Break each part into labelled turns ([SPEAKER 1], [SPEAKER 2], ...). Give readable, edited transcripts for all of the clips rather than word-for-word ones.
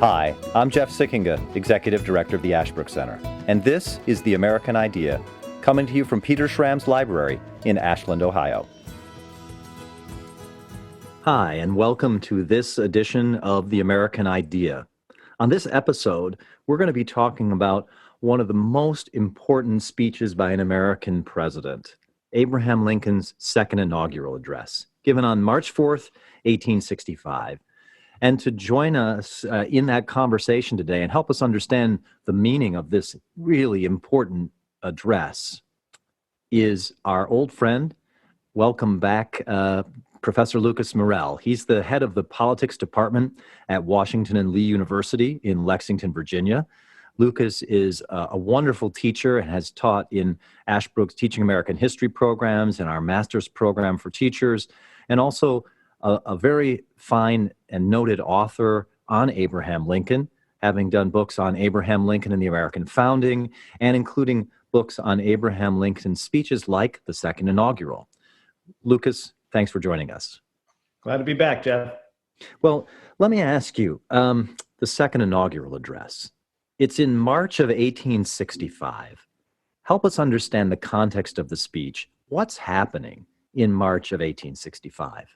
[SPEAKER 1] Hi, I'm Jeff Sikkenga, Executive Director of the Ashbrook Center, and this is The American Idea, coming to you from Peter Schramm's library in Ashland, Ohio. Hi, and welcome to this edition of The American Idea. On this episode, we're going to be talking about one of the most important speeches by an American president, Abraham Lincoln's second inaugural address, given on March 4th, 1865. And to join us in that conversation today and help us understand the meaning of this really important address is our old friend. Welcome back, Professor Lucas Morel. He's the head of the politics department at Washington and Lee University in Lexington, Virginia. Lucas is a wonderful teacher and has taught in Ashbrook's Teaching American History programs and our master's program for teachers, and also a very fine and noted author on Abraham Lincoln, having done books on Abraham Lincoln and the American founding, and including books on Abraham Lincoln's speeches like the second inaugural. Lucas, thanks for joining us.
[SPEAKER 2] Glad to be back, Jeff.
[SPEAKER 1] Well, let me ask you, the second inaugural address. It's in March of 1865. Help us understand the context of the speech. What's happening in March of 1865?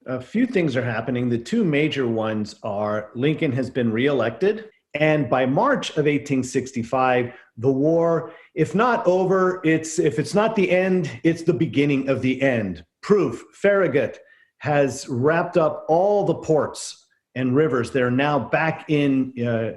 [SPEAKER 2] A few things are happening. The two major ones are Lincoln has been reelected, and by March of 1865, the war, if not over, if it's not the end, it's the beginning of the end. Proof, Farragut has wrapped up all the ports and rivers. They're now back in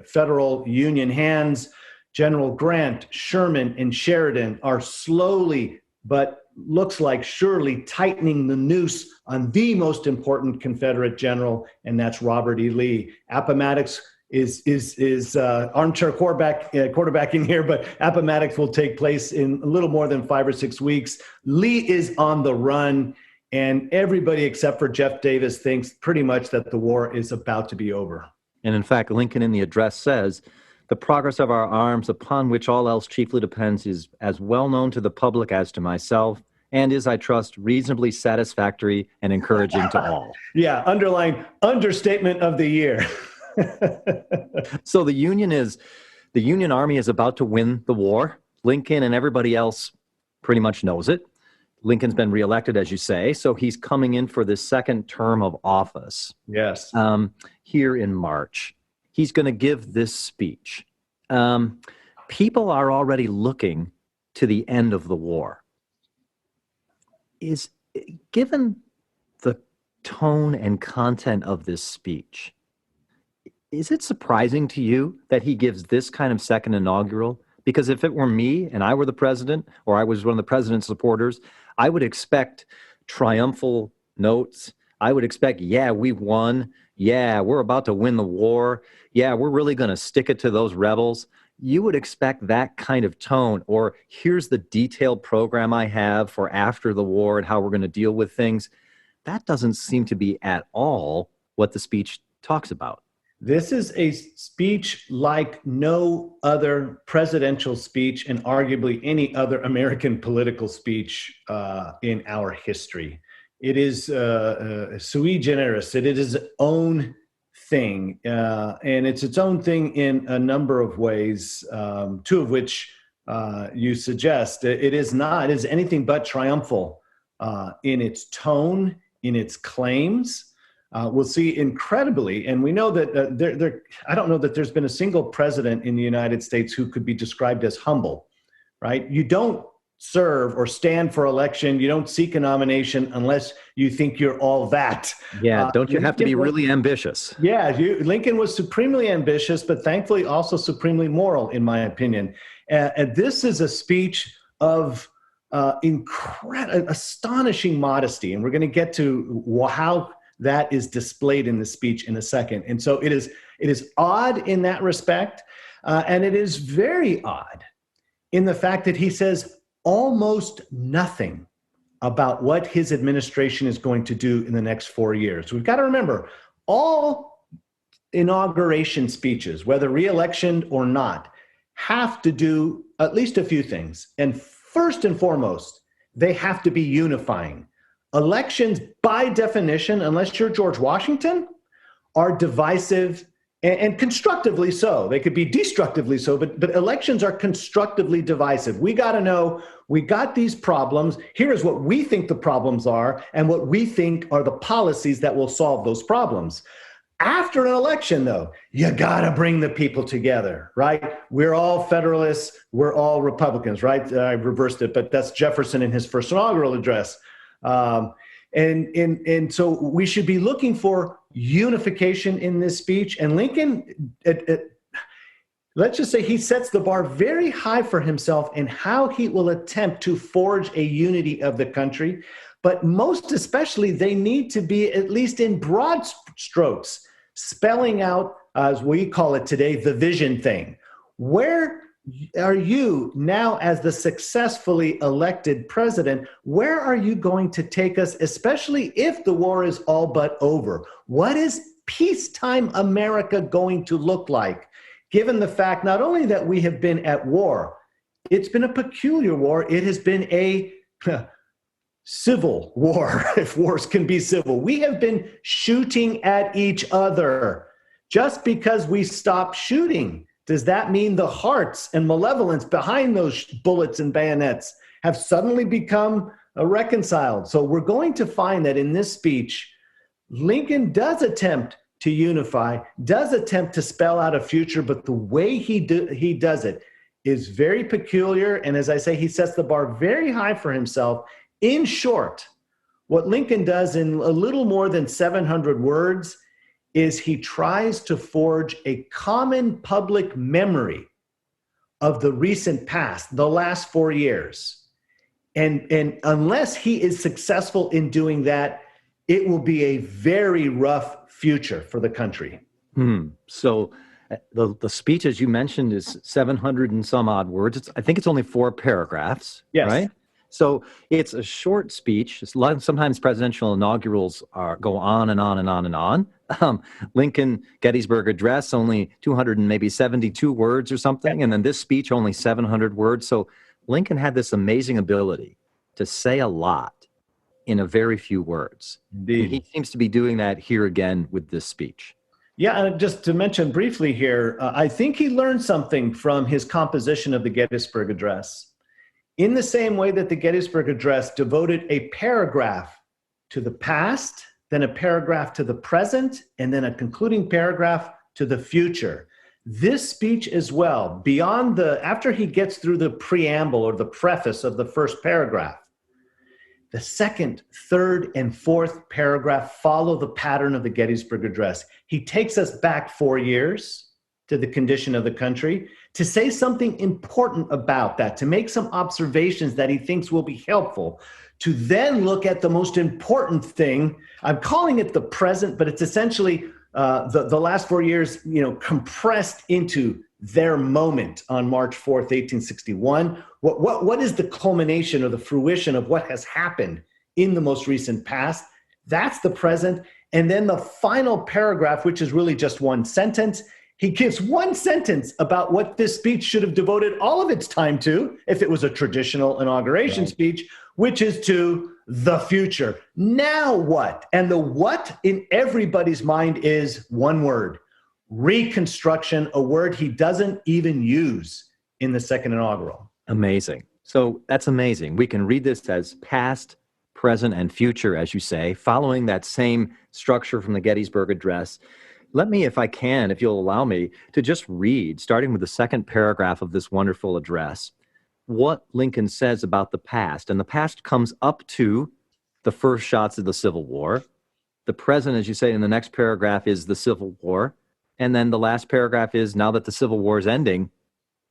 [SPEAKER 2] federal Union hands. General Grant, Sherman, and Sheridan are slowly, but looks like surely, tightening the noose on the most important Confederate general, and that's Robert E. Lee. Appomattox is armchair quarterback in here, but Appomattox will take place in a little more than 5 or 6 weeks. Lee is on the run, and everybody except for Jeff Davis thinks pretty much that the war is about to be over.
[SPEAKER 1] And in fact, Lincoln in the address says, "The progress of our arms, upon which all else chiefly depends, is as well known to the public as to myself, and is, I trust, reasonably satisfactory and encouraging to all."
[SPEAKER 2] Yeah, underline understatement of the year.
[SPEAKER 1] So the Union Army is about to win the war. Lincoln and everybody else pretty much knows it. Lincoln's been reelected, as you say, so he's coming in for this second term of office.
[SPEAKER 2] Yes.
[SPEAKER 1] Here in March. He's going to give this speech. People are already looking to the end of the war. Given the tone and content of this speech, is it surprising to you that he gives this kind of second inaugural? Because if it were me and I were the president, or I was one of the president's supporters, I would expect triumphal notes. I would expect, yeah, we won. Yeah, we're about to win the war. Yeah, we're really going to stick it to those rebels. You would expect that kind of tone, or here's the detailed program I have for after the war and how we're going to deal with things. That doesn't seem to be at all what the speech talks about.
[SPEAKER 2] This is a speech like no other presidential speech and arguably any other American political speech in our history. It is sui generis. It is its own thing, and it's its own thing in a number of ways, two of which you suggest. It is anything but triumphal in its tone, in its claims. We'll see incredibly, and we know that I don't know that there's been a single president in the United States who could be described as humble, right? You don't serve or stand for election. You don't seek a nomination unless you think you're all that.
[SPEAKER 1] Yeah, don't you have to be really ambitious?
[SPEAKER 2] Yeah, Lincoln was supremely ambitious, but thankfully also supremely moral, in my opinion. And this is a speech of astonishing modesty, and we're going to get to how that is displayed in the speech in a second. And so it is odd in that respect, and it is very odd in the fact that he says almost nothing about what his administration is going to do in the next 4 years. We've got to remember, all inauguration speeches, whether re-election or not, have to do at least a few things. And first and foremost, they have to be unifying. Elections, by definition, unless you're George Washington, are divisive and constructively so. They could be destructively so, but elections are constructively divisive. We got to know we got these problems. Here is what we think the problems are and what we think are the policies that will solve those problems. After an election, though, you got to bring the people together, right? We're all Federalists. We're all Republicans, right? I reversed it, but that's Jefferson in his first inaugural address. And so we should be looking for unification in this speech. And Lincoln, let's just say he sets the bar very high for himself in how he will attempt to forge a unity of the country. But most especially, they need to be, at least in broad strokes, spelling out, as we call it today, the vision thing. Where are you now, as the successfully elected president, where are you going to take us, especially if the war is all but over? What is peacetime America going to look like, given the fact not only that we have been at war, it's been a peculiar war, it has been a civil war, if wars can be civil. We have been shooting at each other. Just because we stop shooting, does that mean the hearts and malevolence behind those bullets and bayonets have suddenly become reconciled? So we're going to find that in this speech, Lincoln does attempt to unify, does attempt to spell out a future, but the way he does it is very peculiar. And as I say, he sets the bar very high for himself. In short, what Lincoln does in a little more than 700 words is he tries to forge a common public memory of the recent past, the last 4 years. And unless he is successful in doing that, it will be a very rough future for the country.
[SPEAKER 1] So the speech, as you mentioned, is 700 and some odd words. I think it's only 4 paragraphs,
[SPEAKER 2] yes.
[SPEAKER 1] Right? So it's a short speech. Sometimes presidential inaugurals go on and on and on and on. Lincoln Gettysburg Address, only 200 and maybe 72 words or something. And then this speech, only 700 words. So Lincoln had this amazing ability to say a lot in a very few words.
[SPEAKER 2] Indeed.
[SPEAKER 1] He seems to be doing that here again with this speech.
[SPEAKER 2] Yeah, just to mention briefly here, I think he learned something from his composition of the Gettysburg Address. In the same way that the Gettysburg Address devoted a paragraph to the past, then a paragraph to the present, and then a concluding paragraph to the future. This speech as well, after he gets through the preamble or the preface of the first paragraph, the second, third, and fourth paragraph follow the pattern of the Gettysburg Address. He takes us back 4 years to the condition of the country, to say something important about that, to make some observations that he thinks will be helpful, to then look at the most important thing. I'm calling it the present, but it's essentially the last 4 years, compressed into their moment on March 4th, 1861. What is the culmination or the fruition of what has happened in the most recent past? That's the present. And then the final paragraph, which is really just one sentence, he gives one sentence about what this speech should have devoted all of its time to, if it was a traditional inauguration speech, which is to the future. Now what? And the what in everybody's mind is one word: reconstruction, a word he doesn't even use in the second inaugural.
[SPEAKER 1] Amazing. So that's amazing. We can read this as past, present, and future, as you say, following that same structure from the Gettysburg Address. Let me, if I can, if you'll allow me, to just read, starting with the second paragraph of this wonderful address, what Lincoln says about the past. And the past comes up to the first shots of the Civil War. The present, as you say in the next paragraph, is the Civil War. And then the last paragraph is, now that the Civil War is ending,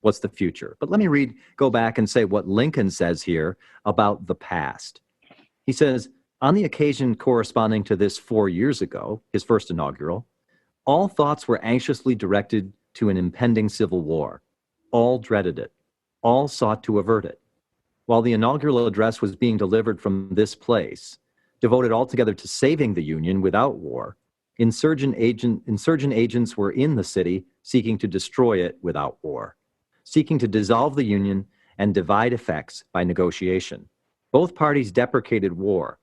[SPEAKER 1] what's the future? But let me go back and say what Lincoln says here about the past. He says, on the occasion corresponding to this 4 years ago, his first inaugural, all thoughts were anxiously directed to an impending civil war. All dreaded it. All sought to avert it. While the inaugural address was being delivered from this place, devoted altogether to saving the Union without war, insurgent agents were in the city seeking to destroy it without war, seeking to dissolve the Union and divide effects by negotiation. Both parties deprecated war,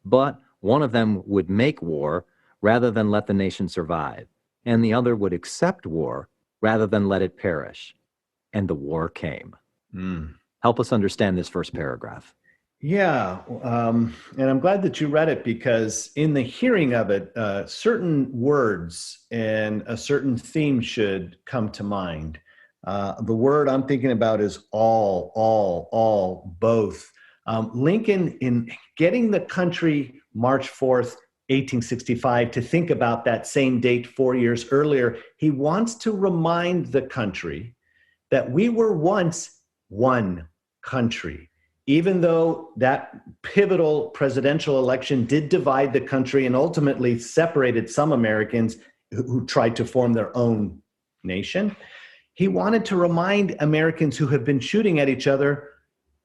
[SPEAKER 1] but one of them would make war rather than let the nation survive. and the other would accept war rather than let it perish. And the war came. Help us understand this first paragraph.
[SPEAKER 2] Yeah, and I'm glad that you read it, because in the hearing of it, certain words and a certain theme should come to mind. The word I'm thinking about is all, both. Lincoln, in getting the country March 4th, 1865, to think about that same date 4 years earlier, he wants to remind the country that we were once one country. Even though that pivotal presidential election did divide the country and ultimately separated some Americans who tried to form their own nation, he wanted to remind Americans who have been shooting at each other,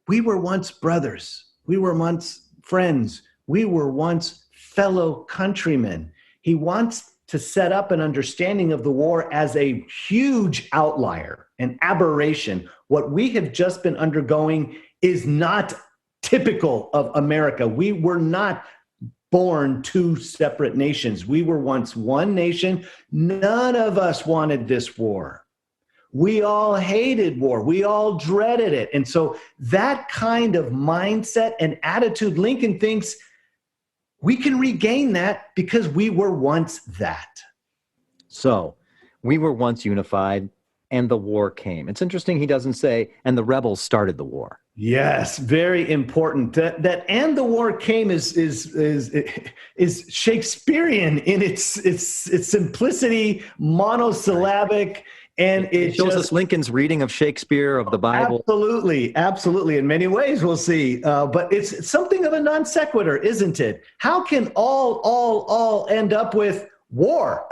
[SPEAKER 2] we were once brothers, we were once friends, we were once fellow countrymen. He wants to set up an understanding of the war as a huge outlier, an aberration. What we have just been undergoing is not typical of America. We were not born two separate nations. We were once one nation. None of us wanted this war. We all hated war. We all dreaded it. And so that kind of mindset and attitude, Lincoln thinks we can regain that because we were once that.
[SPEAKER 1] So we were once unified and the war came. It's interesting he doesn't say, and the rebels started the war.
[SPEAKER 2] Yes, very important. That and the war came is Shakespearean in its simplicity, monosyllabic, and
[SPEAKER 1] it shows us Lincoln's reading of Shakespeare, of the Bible.
[SPEAKER 2] Absolutely. In many ways, we'll see. But it's something of a non sequitur, isn't it? How can all end up with war?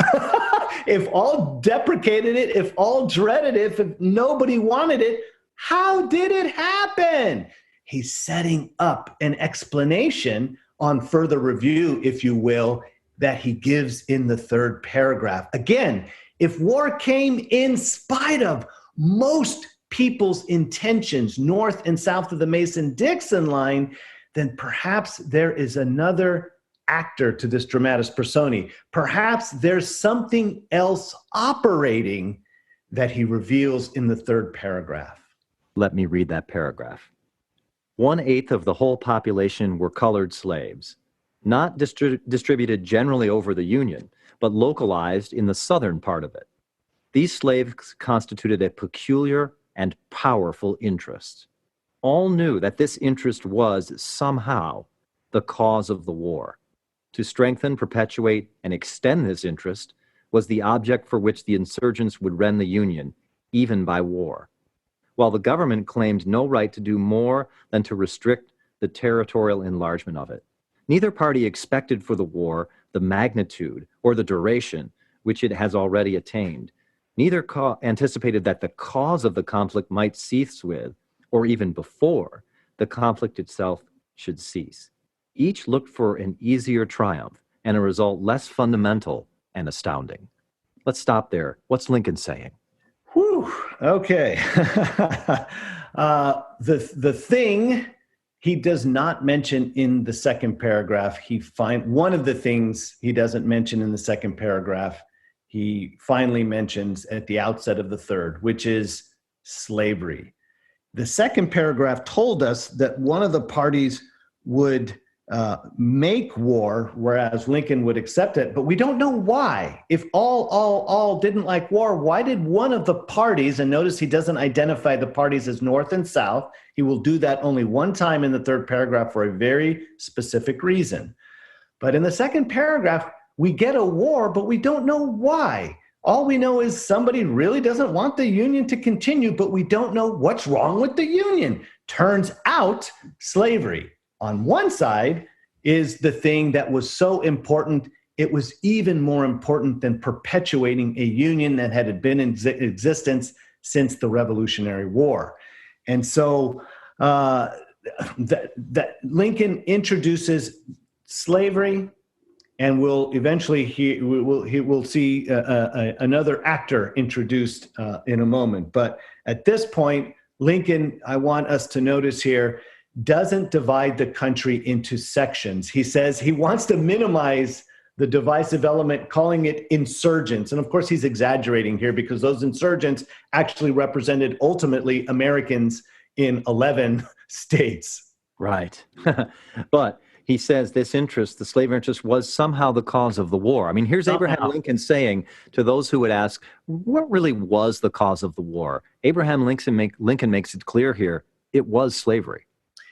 [SPEAKER 2] If all deprecated it, if all dreaded it, if nobody wanted it, how did it happen? He's setting up an explanation on further review, if you will, that he gives in the third paragraph. Again, if war came in spite of most people's intentions north and south of the Mason-Dixon line, then perhaps there is another actor to this dramatis personae. Perhaps there's something else operating that he reveals in the third paragraph.
[SPEAKER 1] Let me read that paragraph. 1/8 of the whole population were colored slaves, not distributed generally over the Union, but localized in the southern part of it. These slaves constituted a peculiar and powerful interest. All knew that this interest was, somehow, the cause of the war. To strengthen, perpetuate, and extend this interest was the object for which the insurgents would rend the Union, even by war, while the government claimed no right to do more than to restrict the territorial enlargement of it. Neither party expected for the war the magnitude or the duration which it has already attained. Neither anticipated that the cause of the conflict might cease with, or even before, the conflict itself should cease. Each looked for an easier triumph and a result less fundamental and astounding. Let's stop there. What's Lincoln saying?
[SPEAKER 2] Whew, okay. The thing he does not mention in the second paragraph, one of the things he doesn't mention in the second paragraph, he finally mentions at the outset of the third, which is slavery. The second paragraph told us that one of the parties would make war, whereas Lincoln would accept it, but we don't know why. If all didn't like war, why did one of the parties, and notice he doesn't identify the parties as North and South, he will do that only one time in the third paragraph for a very specific reason. But in the second paragraph, we get a war, but we don't know why. All we know is somebody really doesn't want the Union to continue, but we don't know what's wrong with the Union. Turns out, slavery on one side is the thing that was so important. It was even more important than perpetuating a union that had been in existence since the Revolutionary War. And so that Lincoln introduces slavery, and we'll eventually we'll see another actor introduced in a moment. But at this point, Lincoln, I want us to notice here, doesn't divide the country into sections. He says he wants to minimize the divisive element, calling it insurgents. And of course, he's exaggerating here because those insurgents actually represented ultimately Americans in 11 states.
[SPEAKER 1] Right. But he says this interest, the slave interest, was somehow the cause of the war. I mean, here's Abraham Lincoln saying to those who would ask, what really was the cause of the war? Abraham Lincoln makes it clear here, it was slavery.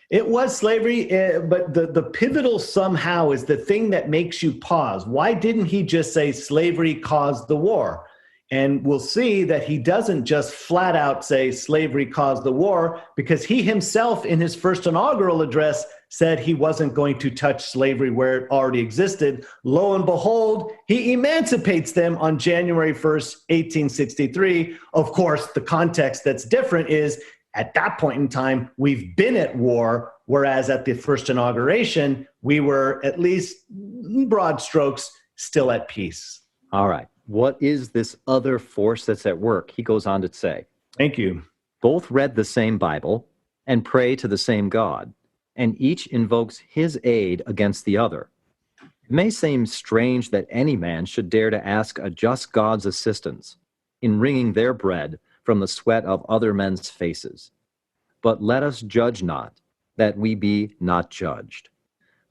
[SPEAKER 2] It was slavery, but the pivotal somehow is the thing that makes you pause. Why didn't he just say slavery caused the war? And we'll see that he doesn't just flat out say slavery caused the war, because he himself in his first inaugural address said he wasn't going to touch slavery where it already existed. Lo and behold, he emancipates them on January 1st, 1863. Of course, the context that's different is at that point in time, we've been at war, whereas at the first inauguration, we were, at least broad strokes, still at peace.
[SPEAKER 1] All right. What is this other force that's at work? He goes on to say,
[SPEAKER 2] thank you.
[SPEAKER 1] Both read the same Bible and pray to the same God, and each invokes his aid against the other. It may seem strange that any man should dare to ask a just God's assistance in wringing their bread from the sweat of other men's faces. But let us judge not, that we be not judged.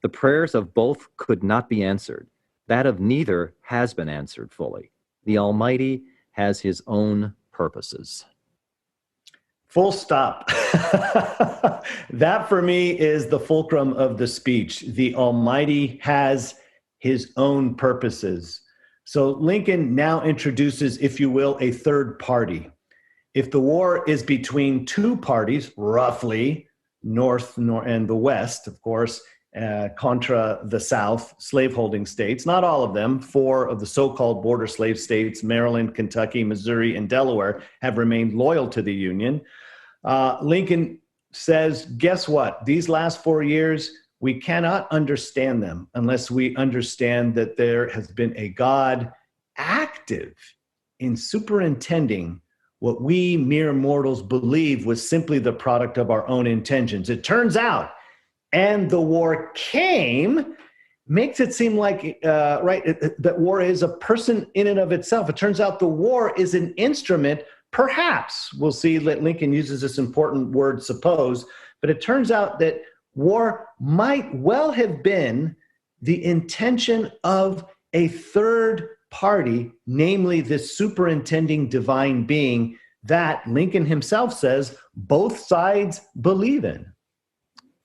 [SPEAKER 1] The prayers of both could not be answered. That of neither has been answered fully. The Almighty has his own purposes.
[SPEAKER 2] Full stop. That for me is the fulcrum of the speech. The Almighty has his own purposes. So Lincoln now introduces, if you will, a third party. If the war is between two parties, roughly, North and the West, of course, contra the South, slaveholding states, not all of them, 4 of the so-called border slave states, Maryland, Kentucky, Missouri, and Delaware, have remained loyal to the Union. Lincoln says, guess what? These last 4 years, we cannot understand them unless we understand that there has been a God active in superintending what we mere mortals believe was simply the product of our own intentions. It turns out, and the war came, makes it seem like, that war is a person in and of itself. It turns out the war is an instrument, perhaps, we'll see that Lincoln uses this important word, suppose, but it turns out that war might well have been the intention of a third party, namely this superintending divine being that Lincoln himself says both sides believe in.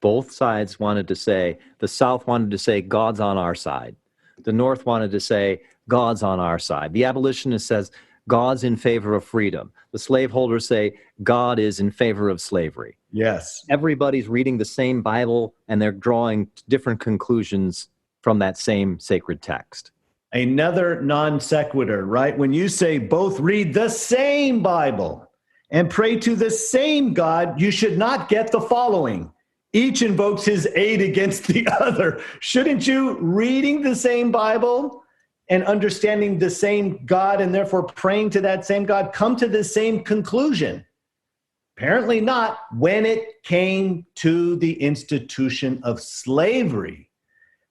[SPEAKER 1] Both sides wanted to say, the South wanted to say, God's on our side. The North wanted to say, God's on our side. The abolitionist says, God's in favor of freedom. The slaveholders say, God is in favor of slavery.
[SPEAKER 2] Yes.
[SPEAKER 1] Everybody's reading the same Bible, and they're drawing different conclusions from that same sacred text.
[SPEAKER 2] Another non sequitur, right? When you say both read the same Bible and pray to the same God, you should not get the following. Each invokes his aid against the other. Shouldn't you, reading the same Bible and understanding the same God and therefore praying to that same God, come to the same conclusion? Apparently not when it came to the institution of slavery.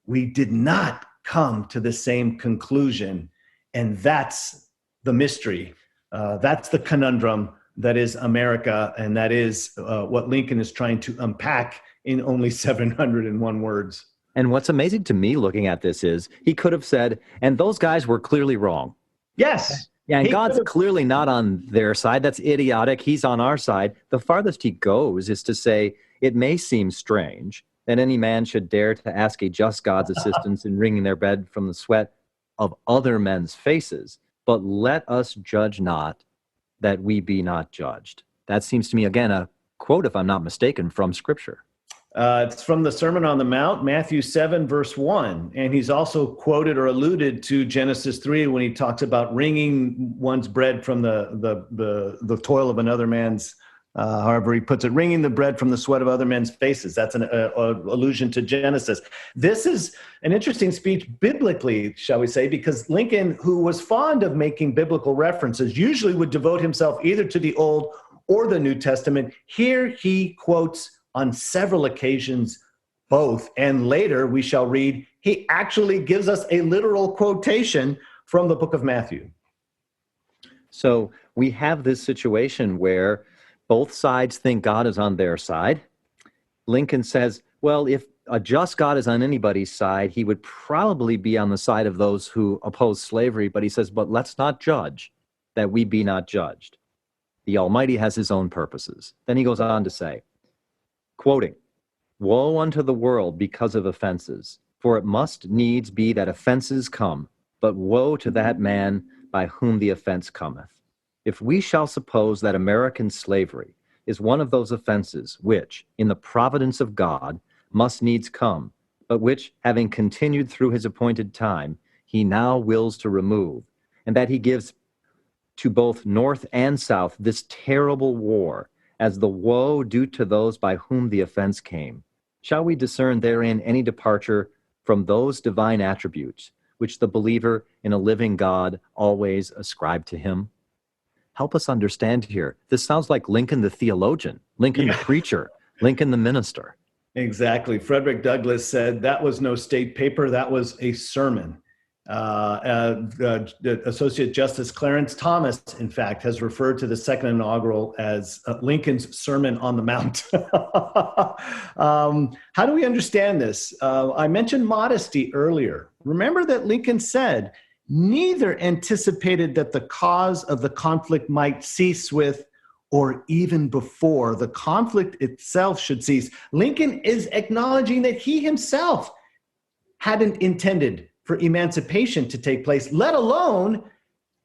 [SPEAKER 2] We did not come to the same conclusion. And that's the mystery. That's the conundrum that is America. And that is what Lincoln is trying to unpack in only 701 words.
[SPEAKER 1] And what's amazing to me looking at this is he could have said, and those guys were clearly wrong.
[SPEAKER 2] Yes.
[SPEAKER 1] Yeah, and God's clearly not on their side. That's idiotic. He's on our side. The farthest he goes is to say, it may seem strange that any man should dare to ask a just God's assistance in wringing their bread from the sweat of other men's faces, but let us judge not, that we be not judged. That seems to me, again, a quote, if I'm not mistaken, from Scripture.
[SPEAKER 2] It's from the Sermon on the Mount, Matthew 7, verse 1. And he's also quoted or alluded to Genesis 3 when he talks about wringing one's bread from the toil of another man's, however he puts it, wringing the bread from the sweat of other men's faces. That's an allusion to Genesis. This is an interesting speech biblically, shall we say, because Lincoln, who was fond of making biblical references, usually would devote himself either to the Old or the New Testament. Here he quotes on several occasions both. And later we shall read, he actually gives us a literal quotation from the book of Matthew.
[SPEAKER 1] So we have this situation where both sides think God is on their side. Lincoln says, well, if a just God is on anybody's side, he would probably be on the side of those who oppose slavery. But he says, but let's not judge, that we be not judged. The Almighty has his own purposes. Then he goes on to say, quoting, woe unto the world because of offenses, for it must needs be that offenses come, but woe to that man by whom the offense cometh. If we shall suppose that American slavery is one of those offenses which, in the providence of God, must needs come, but which, having continued through his appointed time, he now wills to remove, and that he gives to both North and South this terrible war, as the woe due to those by whom the offense came, shall we discern therein any departure from those divine attributes which the believer in a living God always ascribed to him? Help us understand here. This sounds like Lincoln the theologian, Lincoln the preacher, Lincoln the minister.
[SPEAKER 2] Exactly. Frederick Douglass said that was no state paper, that was a sermon. Associate Justice Clarence Thomas, in fact, has referred to the second inaugural as Lincoln's Sermon on the Mount. How do we understand this? I mentioned modesty earlier. Remember that Lincoln said, neither anticipated that the cause of the conflict might cease with, or even before the conflict itself should cease. Lincoln is acknowledging that he himself hadn't intended for emancipation to take place, let alone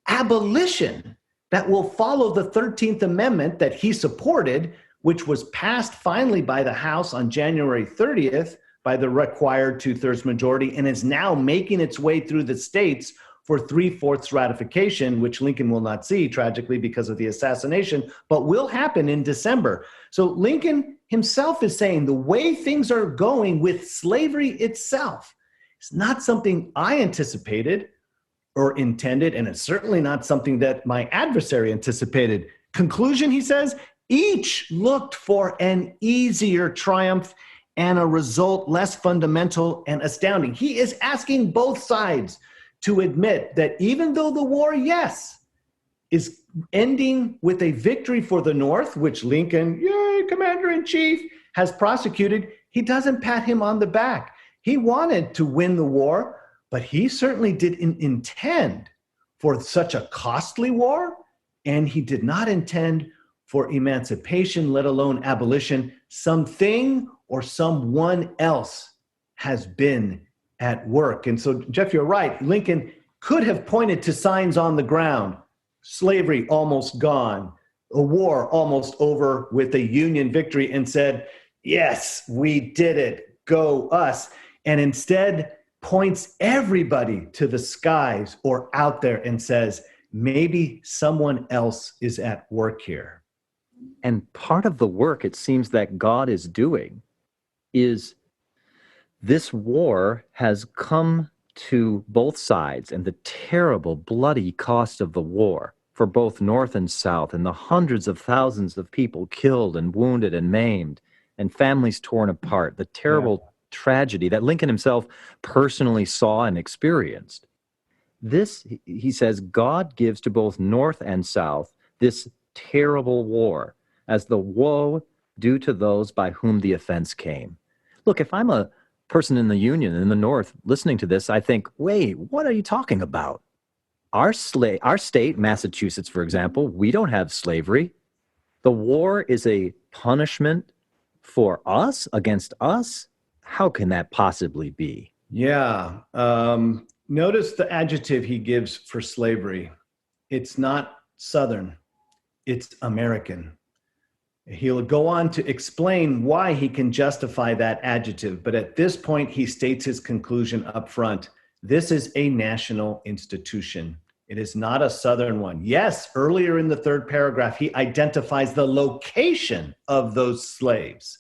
[SPEAKER 2] abolition that will follow the 13th Amendment that he supported, which was passed finally by the House on January 30th by the required 2/3 majority and is now making its way through the states for 3/4 ratification, which Lincoln will not see, tragically, because of the assassination, but will happen in December. So Lincoln himself is saying the way things are going with slavery itself, it's not something I anticipated or intended, and it's certainly not something that my adversary anticipated. Conclusion, he says, each looked for an easier triumph and a result less fundamental and astounding. He is asking both sides to admit that even though the war, yes, is ending with a victory for the North, which Lincoln, yay, commander-in-chief, has prosecuted, he doesn't pat him on the back. He wanted to win the war, but he certainly didn't intend for such a costly war, and he did not intend for emancipation, let alone abolition. Something or someone else has been at work. And so, Jeff, you're right. Lincoln could have pointed to signs on the ground. Slavery almost gone, a war almost over with a Union victory, and said, yes, we did it, go us. And instead points everybody to the skies or out there and says, maybe someone else is at work here.
[SPEAKER 1] And part of the work it seems that God is doing is this war has come to both sides, and the terrible, bloody cost of the war for both North and South, and the hundreds of thousands of people killed and wounded and maimed, and families torn apart, the terrible tragedy that Lincoln himself personally saw and experienced. This, he says, God gives to both North and South this terrible war as the woe due to those by whom the offense came. Look, if I'm a person in the Union in the North listening to this, I think, wait, what are you talking about? Our state, Massachusetts, for example, we don't have slavery. The war is a punishment for us, against us. How can that possibly be?
[SPEAKER 2] Yeah. Notice the adjective he gives for slavery. It's not Southern, it's American. He'll go on to explain why he can justify that adjective, but at this point, he states his conclusion up front. This is a national institution. It is not a Southern one. Yes, earlier in the third paragraph, he identifies the location of those slaves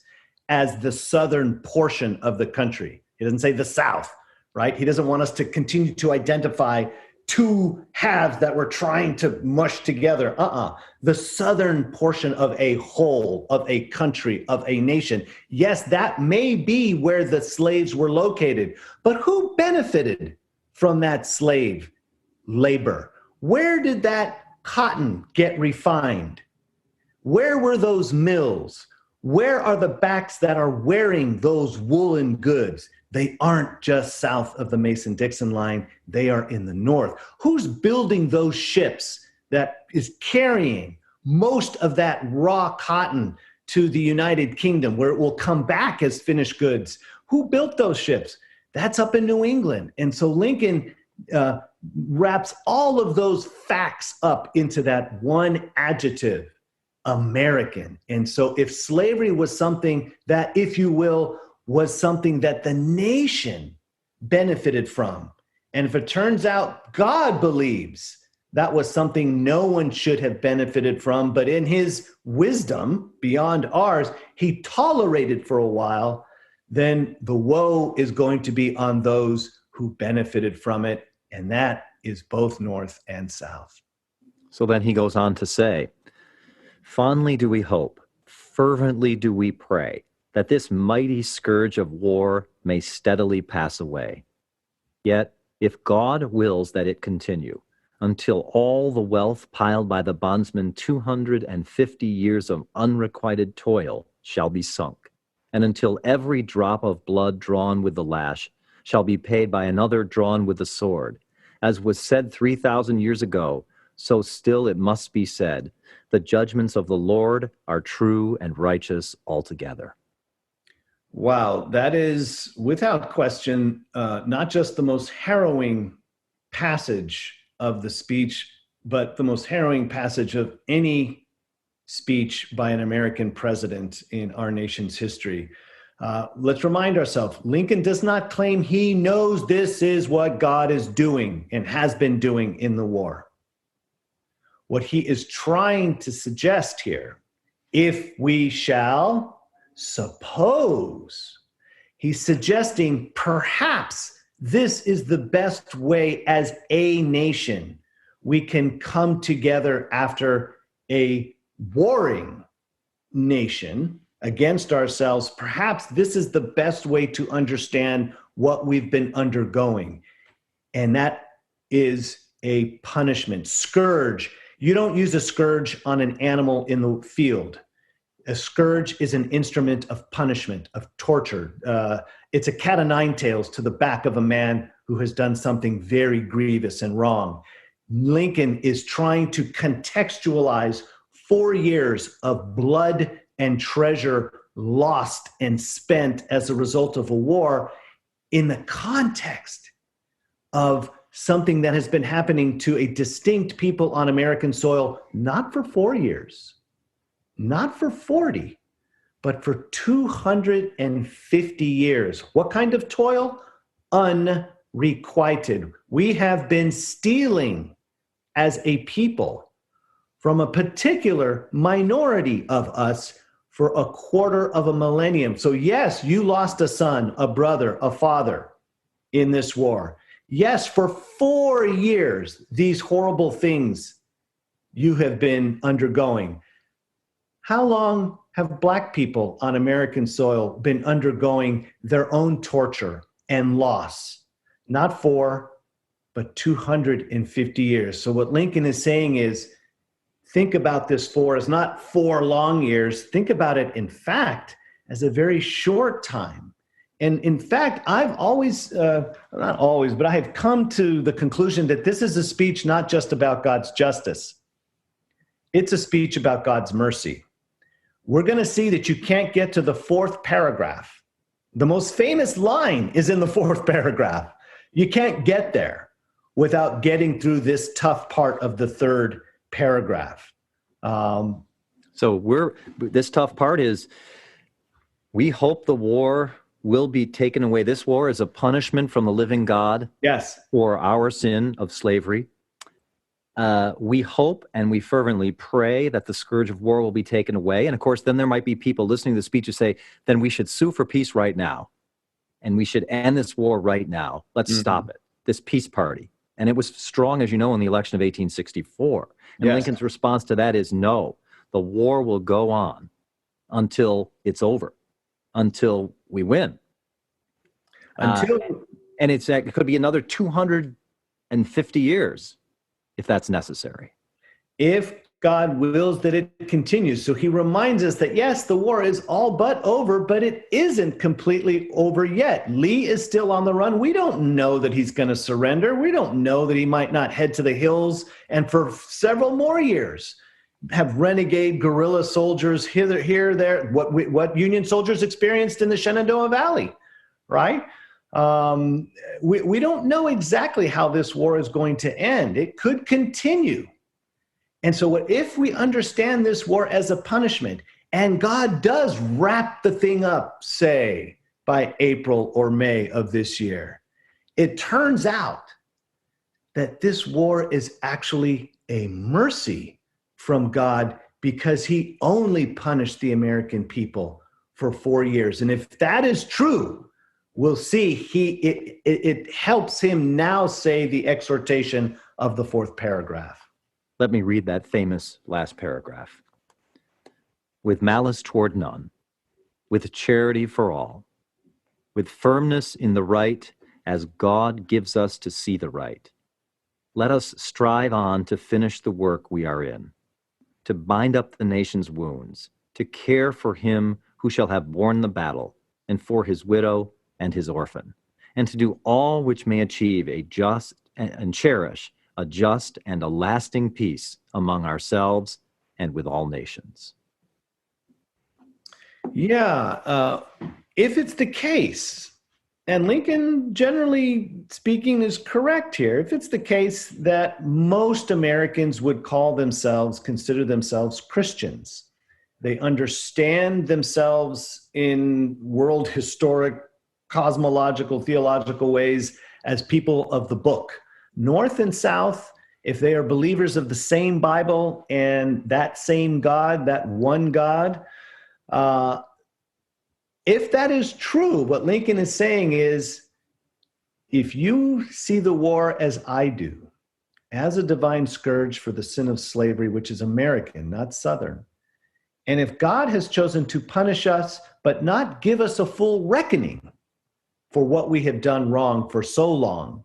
[SPEAKER 2] as the Southern portion of the country. He doesn't say the South, right? He doesn't want us to continue to identify two halves that we're trying to mush together. The southern portion of a whole, of a country, of a nation. Yes, that may be where the slaves were located, but who benefited from that slave labor? Where did that cotton get refined? Where were those mills? Where are the backs that are wearing those woolen goods? They aren't just south of the Mason-Dixon line. They are in the north. Who's building those ships that is carrying most of that raw cotton to the United Kingdom, where it will come back as finished goods? Who built those ships? That's up in New England. And so Lincoln wraps all of those facts up into that one adjective, American. And so if slavery was something that, if you will, was something that the nation benefited from, and if it turns out God believes that was something no one should have benefited from, but in his wisdom beyond ours, he tolerated for a while, then the woe is going to be on those who benefited from it, and that is both North and South.
[SPEAKER 1] So then he goes on to say, fondly do we hope, fervently do we pray, that this mighty scourge of war may steadily pass away. Yet, if God wills that it continue, until all the wealth piled by the bondsmen 250 years of unrequited toil shall be sunk, and until every drop of blood drawn with the lash shall be paid by another drawn with the sword, as was said 3,000 years ago, so still it must be said, the judgments of the Lord are true and righteous altogether.
[SPEAKER 2] Wow, that is without question not just the most harrowing passage of the speech, but the most harrowing passage of any speech by an American president in our nation's history. Let's remind ourselves, Lincoln does not claim he knows this is what God is doing and has been doing in the war. What he is trying to suggest here, if we shall suppose, he's suggesting perhaps this is the best way as a nation we can come together after a warring nation against ourselves. Perhaps this is the best way to understand what we've been undergoing. And that is a punishment. Scourge. You don't use a scourge on an animal in the field. A scourge is an instrument of punishment, of torture. It's a cat o' nine tails to the back of a man who has done something very grievous and wrong. Lincoln is trying to contextualize 4 years of blood and treasure lost and spent as a result of a war in the context of something that has been happening to a distinct people on American soil, not for 4 years, not for 40, but for 250 years. What kind of toil? Unrequited. We have been stealing as a people from a particular minority of us for a quarter of a millennium. So yes, you lost a son, a brother, a father in this war. Yes, for 4 years, these horrible things you have been undergoing. How long have Black people on American soil been undergoing their own torture and loss? Not 4, but 250 years. So what Lincoln is saying is, think about this 4 as not 4 long years. Think about it, in fact, as a very short time. And in fact, I've always, not always, but I have come to the conclusion that this is a speech not just about God's justice. It's a speech about God's mercy. We're going to see that you can't get to the 4th paragraph. The most famous line is in the 4th paragraph. You can't get there without getting through this tough part of the 3rd paragraph.
[SPEAKER 1] So this tough part is, we hope the war will be taken away. This war is a punishment from the living God.
[SPEAKER 2] Yes.
[SPEAKER 1] For our sin of slavery. We hope and we fervently pray that the scourge of war will be taken away. And of course, then there might be people listening to the speech who say, then we should sue for peace right now. And we should end this war right now. Let's stop it. This peace party. And it was strong, as you know, in the election of 1864. And
[SPEAKER 2] Yes.
[SPEAKER 1] Lincoln's response to that is no, the war will go on until it's over, until we win.
[SPEAKER 2] Until
[SPEAKER 1] And it could be another 250 years if that's necessary.
[SPEAKER 2] if God wills that it continues. So he reminds us that, yes, the war is all but over, but it isn't completely over yet. Lee is still on the run. We don't know that he's going to surrender. We don't know that he might not head to the hills and for several more years have renegade guerrilla soldiers here, there, what Union soldiers experienced in the Shenandoah Valley, right? We don't know exactly how this war is going to end. It could continue. And so what if we understand this war as a punishment, and God does wrap the thing up, say, by April or May of this year, it turns out that this war is actually a mercy from God because he only punished the American people for 4 years. And if that is true, we'll see it helps him now say the exhortation of the 4th paragraph.
[SPEAKER 1] Let me read that famous last paragraph. With malice toward none, with charity for all, with firmness in the right as God gives us to see the right, let us strive on to finish the work we are in, to bind up the nation's wounds, to care for him who shall have borne the battle, and for his widow and his orphan, and to do all which may achieve a just and cherish a just and a lasting peace among ourselves and with all nations.
[SPEAKER 2] Yeah, if it's the case, and Lincoln, generally speaking, is correct here, if it's the case that most Americans would consider themselves Christians, they understand themselves in world historic, cosmological, theological ways as people of the book. North and South, if they are believers of the same Bible and that same God, that one God, if that is true, what Lincoln is saying is, if you see the war as I do, as a divine scourge for the sin of slavery, which is American, not Southern, and if God has chosen to punish us, but not give us a full reckoning for what we have done wrong for so long,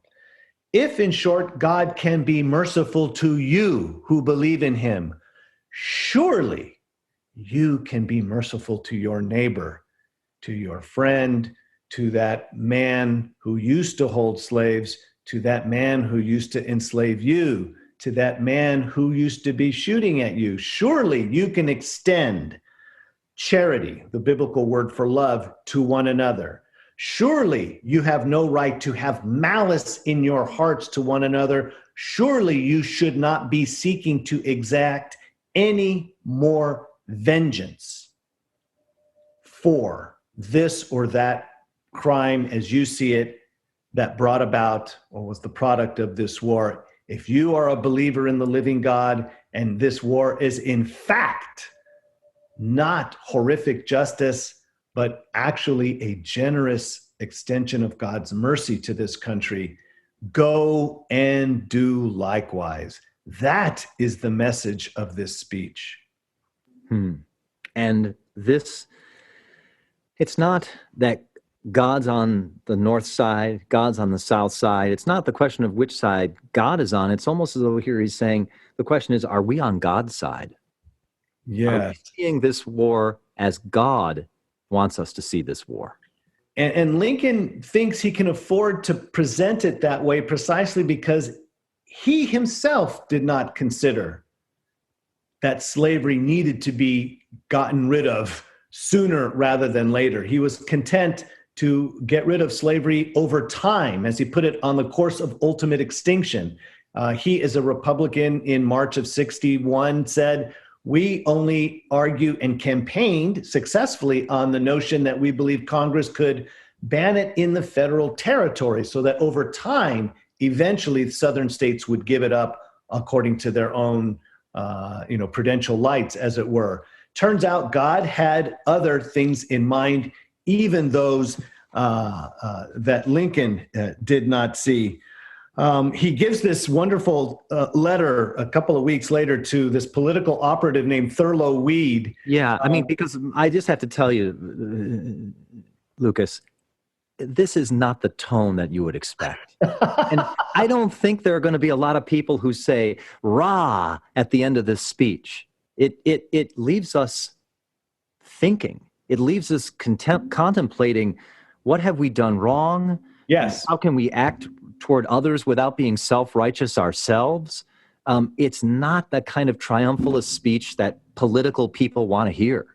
[SPEAKER 2] if, in short, God can be merciful to you who believe in him, surely you can be merciful to your neighbor, to your friend, to that man who used to hold slaves, to that man who used to enslave you, to that man who used to be shooting at you. Surely you can extend charity, the biblical word for love, to one another. Surely you have no right to have malice in your hearts to one another. Surely you should not be seeking to exact any more vengeance for this or that crime as you see it that brought about or was the product of this war. If you are a believer in the living God and this war is in fact not horrific justice, but actually a generous extension of God's mercy to this country, go and do likewise. That is the message of this speech.
[SPEAKER 1] And this, it's not that God's on the north side, God's on the south side. It's not the question of which side God is on. It's almost as though here he's saying, the question is, are we on God's side?
[SPEAKER 2] Yes.
[SPEAKER 1] Are we seeing this war as God wants us to see this war?
[SPEAKER 2] And Lincoln thinks he can afford to present it that way precisely because he himself did not consider that slavery needed to be gotten rid of sooner rather than later. He was content to get rid of slavery over time, as he put it, on the course of ultimate extinction. He, as a Republican in March of 61, said, we only argue and campaigned successfully on the notion that we believe Congress could ban it in the federal territory so that over time, eventually the southern states would give it up according to their own prudential lights, as it were. Turns out God had other things in mind, even those that Lincoln did not see. He gives this wonderful letter a couple of weeks later to this political operative named Thurlow Weed.
[SPEAKER 1] Yeah, I mean, because I just have to tell you, Lucas, this is not the tone that you would expect. And I don't think there are going to be a lot of people who say "rah" at the end of this speech. It leaves us thinking. It leaves us contemplating, what have we done wrong?
[SPEAKER 2] Yes.
[SPEAKER 1] How can we act toward others without being self-righteous ourselves? It's not the kind of triumphalist speech that political people want to hear.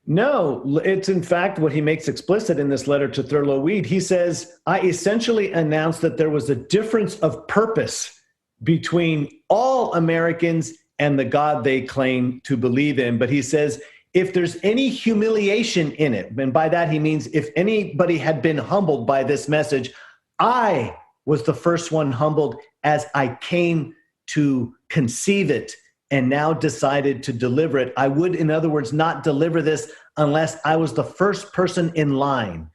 [SPEAKER 2] No, it's in fact what he makes explicit in this letter to Thurlow Weed. He says, I essentially announced that there was a difference of purpose between all Americans and the God they claim to believe in. But he says, if there's any humiliation in it, and by that he means if anybody had been humbled by this message, I was the first one humbled as I came to conceive it and now decided to deliver it. I would, in other words, not deliver this unless I was the first person in line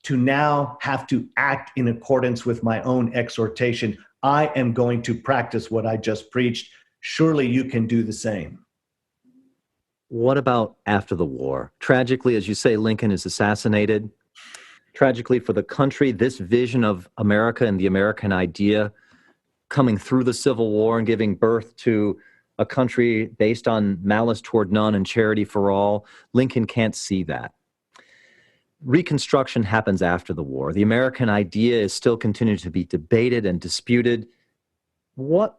[SPEAKER 2] to now have to act in accordance with my own exhortation. I am going to practice what I just preached. Surely you can do the same.
[SPEAKER 1] What about after the war? Tragically, as you say, Lincoln is assassinated. Tragically for the country, this vision of America and the American idea coming through the Civil War and giving birth to a country based on malice toward none and charity for all, Lincoln can't see that. Reconstruction happens after the war. The American idea is still continuing to be debated and disputed. What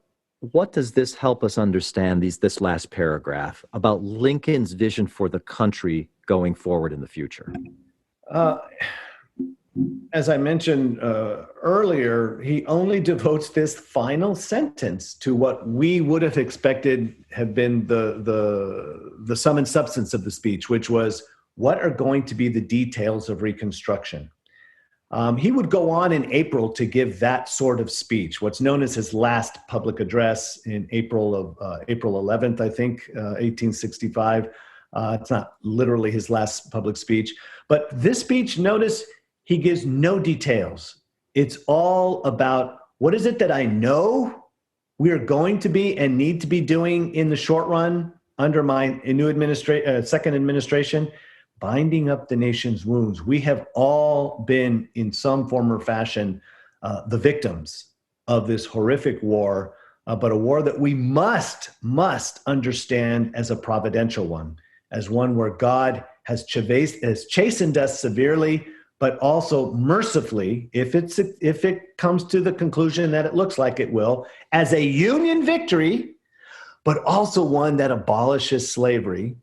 [SPEAKER 1] does this help us understand, this last paragraph, about Lincoln's vision for the country going forward in the future?
[SPEAKER 2] As I mentioned earlier, he only devotes this final sentence to what we would have expected have been the sum and substance of the speech, which was, what are going to be the details of Reconstruction? He would go on in April to give that sort of speech, what's known as his last public address in April 11th, I think, 1865. It's not literally his last public speech, but this speech, notice, he gives no details. It's all about, what is it that I know we are going to be and need to be doing in the short run under my new second administration? Binding up the nation's wounds. We have all been, in some form or fashion, the victims of this horrific war, but a war that we must understand as a providential one, as one where God has chastened us severely, but also mercifully, if it comes to the conclusion that it looks like it will, as a Union victory, but also one that abolishes slavery.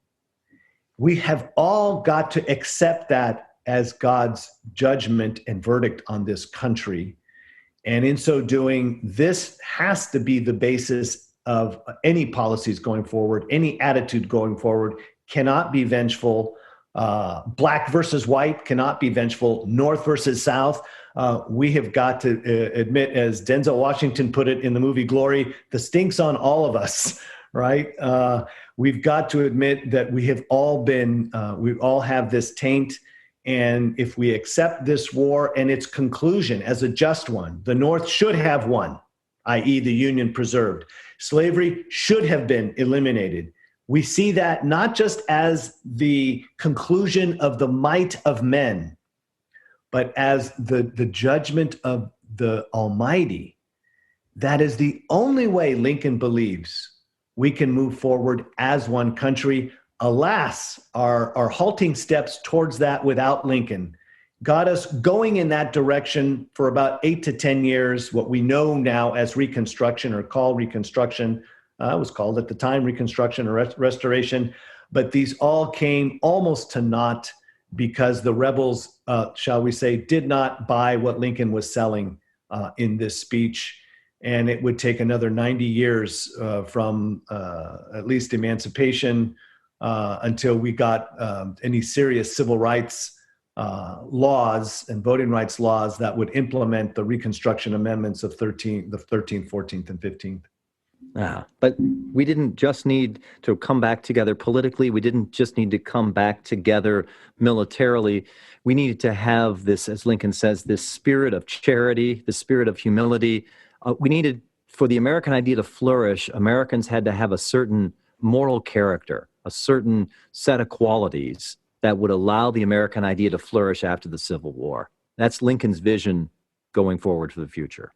[SPEAKER 2] We have all got to accept that as God's judgment and verdict on this country. And in so doing, this has to be the basis of any policies going forward, any attitude going forward. Cannot be vengeful. Black versus white cannot be vengeful. North versus South. We have got to admit, as Denzel Washington put it in the movie Glory, the stink's on all of us, right? We've got to admit that we have all been, we all have this taint. And if we accept this war and its conclusion as a just one, the North should have won, i.e. the Union preserved. Slavery should have been eliminated. We see that not just as the conclusion of the might of men, but as the judgment of the Almighty. That is the only way, Lincoln believes, we can move forward as one country. Alas, our halting steps towards that without Lincoln got us going in that direction for about 8 to 10 years, what we know now as Reconstruction, or call Reconstruction. It was called at the time Reconstruction or Restoration, but these all came almost to naught because the rebels, shall we say, did not buy what Lincoln was selling in this speech. And it would take another 90 years from at least emancipation until we got any serious civil rights laws and voting rights laws that would implement the Reconstruction amendments of the 13th, 14th, and 15th.
[SPEAKER 1] But we didn't just need to come back together politically. We didn't just need to come back together militarily. We needed to have this, as Lincoln says, this spirit of charity, the spirit of humility, We needed, for the American idea to flourish, Americans had to have a certain moral character, a certain set of qualities that would allow the American idea to flourish after the Civil War. That's Lincoln's vision going forward for the future.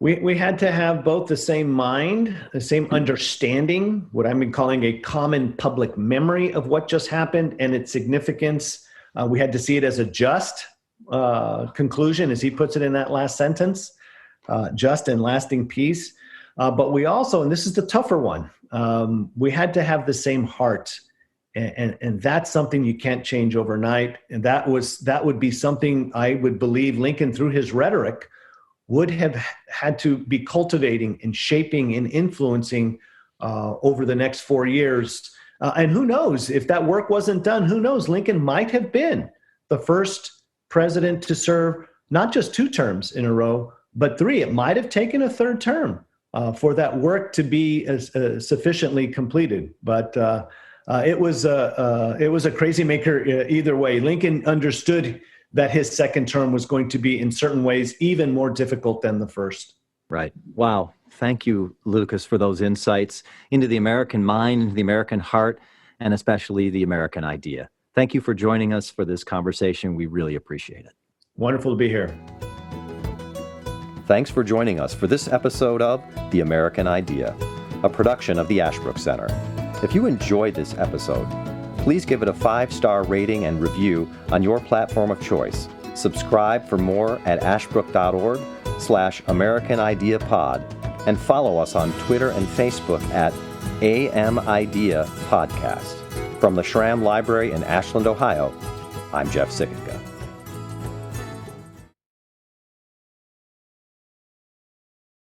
[SPEAKER 2] We had to have both the same mind, the same understanding, what I've been calling a common public memory of what just happened and its significance. We had to see it as a just conclusion, as he puts it in that last sentence, just and lasting peace. But we also, and this is the tougher one, we had to have the same heart. And that's something you can't change overnight. And that would be something I would believe Lincoln, through his rhetoric, would have had to be cultivating and shaping and influencing over the next 4 years. And who knows, if that work wasn't done, who knows, Lincoln might have been the first president to serve not just 2 terms in a row, but 3. It might have taken a 3rd term for that work to be sufficiently completed. But it was a crazy maker either way. Lincoln understood that his 2nd term was going to be, in certain ways, even more difficult than the first.
[SPEAKER 1] Right. Wow. Thank you, Lucas, for those insights into the American mind, the American heart, and especially the American idea. Thank you for joining us for this conversation. We really appreciate it.
[SPEAKER 2] Wonderful to be here.
[SPEAKER 1] Thanks for joining us for this episode of The American Idea, a production of the Ashbrook Center. If you enjoyed this episode, please give it a 5-star rating and review on your platform of choice. Subscribe for more at ashbrook.org/American Idea Pod, and follow us on Twitter and Facebook at AM Idea Podcast. From the Schramm Library in Ashland, Ohio, I'm Jeff Sikkenga.